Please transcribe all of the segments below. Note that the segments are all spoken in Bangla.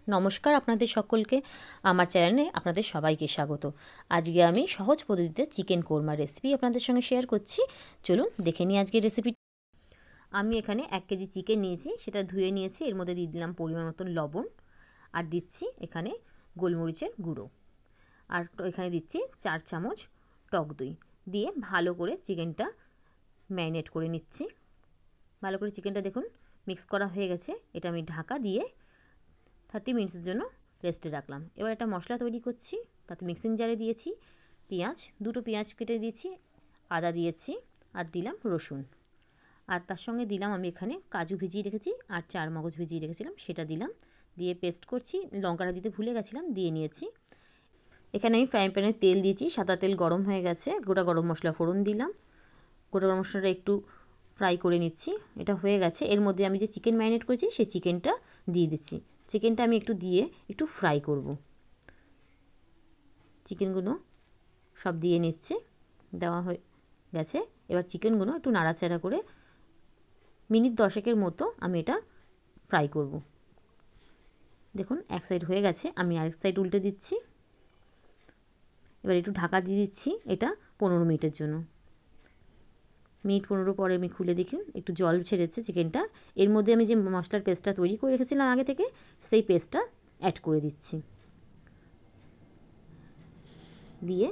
নমস্কার আপনাদের সকলকে, আমার চ্যানেলে আপনাদের সবাইকে স্বাগত। আজকে আমি সহজ পদ্ধতিতে চিকেন কোরমা রেসিপি আপনাদের সঙ্গে শেয়ার করছি। চলুন দেখে নিই আজকের রেসিপি। আমি এখানে 1 কেজি চিকেন নিয়েছি, সেটা ধুয়ে নিয়েছি। এর মধ্যে দিয়ে দিলাম পরিমাণ মতন লবণ, আর দিচ্ছি এখানে গোলমরিচের গুঁড়ো, আর এখানে দিচ্ছি 4 চামচ টক দই দিয়ে ভালো করে চিকেনটা ম্যারিনেট করে নিচ্ছি। ভালো করে চিকেনটা দেখুন মিক্স করা হয়ে গেছে। এটা আমি ঢাকা দিয়ে 30 মিনিটসের জন্য রেস্টে রাখলাম। এবার একটা মশলা তৈরি করছি। তাতে মিক্সিং জারে দিয়েছি পেঁয়াজ, 2টো পেঁয়াজ কেটে দিয়েছি, আদা দিয়েছি, আর দিলাম রসুন, আর তার সঙ্গে দিলাম আমি এখানে কাজু ভিজিয়ে রেখেছি আর 4 মগজ ভিজিয়ে রেখেছিলাম, সেটা দিলাম। দিয়ে পেস্ট করছি। লঙ্কাটা দিতে ভুলে গেছিলাম, দিয়ে নিয়েছি। এখানে আমি ফ্রাইং প্যানে তেল দিয়েছি, সাদা তেল গরম হয়ে গেছে। গোটা গরম মশলা ফোড়ন দিলাম। গোটা গরম মশলাটা একটু ফ্রাই করে নিচ্ছি। এটা হয়ে গেছে। এর মধ্যে আমি যে চিকেন ম্যারিনেট করেছি সেই চিকেনটা দিয়ে দিচ্ছি। চিকেনটা আমি একটু দিয়ে একটু ফ্রাই করব। চিকেনগুলো সব দিয়ে নিচ্ছে, দেওয়া হয়ে গেছে। এবার চিকেনগুলো একটু নাড়াচাড়া করে মিনিট 10 মতো আমি এটা ফ্রাই করব। দেখুন এক সাইড হয়ে গেছে, আমি আরেক সাইড উল্টে দিচ্ছি। এবার একটু ঢাকা দিয়ে দিচ্ছি এটা 15 মিনিটের জন্য। মিনিট 15 পরে আমি খুলে দেখি একটু জল ছেড়েছে চিকেনটা। এর মধ্যে আমি যে মশলার পেস্টটা তৈরি করে রেখেছিলাম আগে থেকে, সেই পেস্টটা অ্যাড করে দিচ্ছি। দিয়ে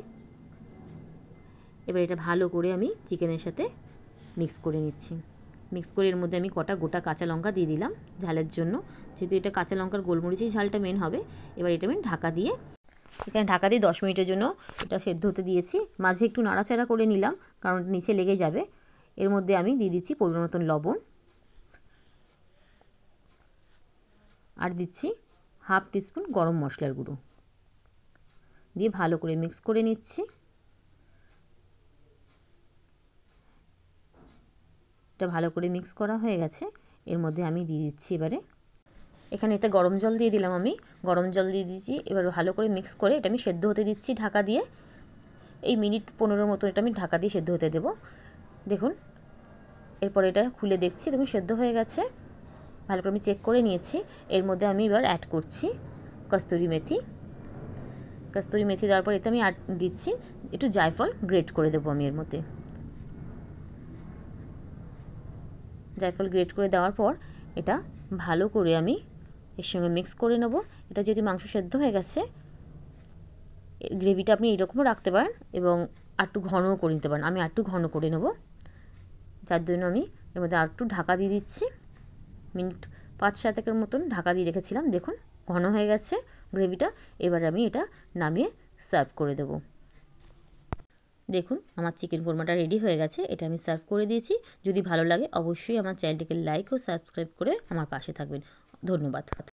এবার এটা ভালো করে আমি চিকেনের সাথে মিক্স করে নিচ্ছি। মিক্স করে এর মধ্যে আমি কটা গোটা কাঁচা লঙ্কা দিয়ে দিলাম ঝালের জন্য, যেহেতু এটা কাঁচা লঙ্কার গোলমরিচেই ঝালটা মেন হবে। এবার এটা আমি ঢাকা দিয়ে 10 মিনিটের জন্য এটা সেদ্ধ হতে দিয়েছি। মাঝে একটু নাড়াচাড়া করে নিলাম, কারণ নিচে লেগে যাবে। এর মধ্যে আমি দিয়ে দিচ্ছি পরিমাণ মতন লবণ, আর দিচ্ছি হাফ টিস্পুন গরম মশলার গুঁড়ো, দিয়ে ভালো করে মিক্স করে নিচ্ছি। এটা ভালো করে মিক্স করা হয়ে গেছে। এর মধ্যে আমি দিয়ে দিচ্ছি এবারে এখানে এতে গরম জল দিয়ে দিলাম। আমি গরম জল দিয়ে দিচ্ছি। এবার ভালো করে মিক্স করে এটা আমি সেদ্ধ হতে দিচ্ছি ঢাকা দিয়ে। এই মিনিট 15 মতো এটা আমি ঢাকা দিয়ে সেদ্ধ হতে দেবো। দেখুন এরপর এটা খুলে দেখছি, দেখুন সেদ্ধ হয়ে গেছে। ভালো করে আমি চেক করে নিয়েছি। এর মধ্যে আমি এবার অ্যাড করছি কস্তুরি মেথি। কস্তুরি মেথি দেওয়ার পর এতে আমি দিচ্ছি একটু জায়ফল গ্রেট করে দেবো আমি এর মধ্যে। জায়ফল গ্রেট করে দেওয়ার পর এটা ভালো করে আমি এর সঙ্গে মিক্স করে নেব। এটা যেহেতু মাংস সেদ্ধ হয়ে গেছে, গ্রেভিটা আপনি এরকমও রাখতে পারেন এবং আরেকটু ঘনও করে নিতে পারেন। আমি আরেকটু ঘন করে নেব, যার জন্য আমি এর মধ্যে আরেকটু ঢাকা দিয়ে দিচ্ছি। মিনিট 5-7 মতন ঢাকা দিয়ে রেখেছিলাম। দেখুন ঘন হয়ে গেছে গ্রেভিটা। এবার আমি এটা নামিয়ে সার্ভ করে দেব। দেখুন আমার চিকেন কোরমাটা রেডি হয়ে গেছে। এটা আমি সার্ভ করে দিয়েছি। যদি ভালো লাগে অবশ্যই আমার চ্যানেলটিকে লাইক ও সাবস্ক্রাইব করে আমার পাশে থাকবেন। ধন্যবাদ।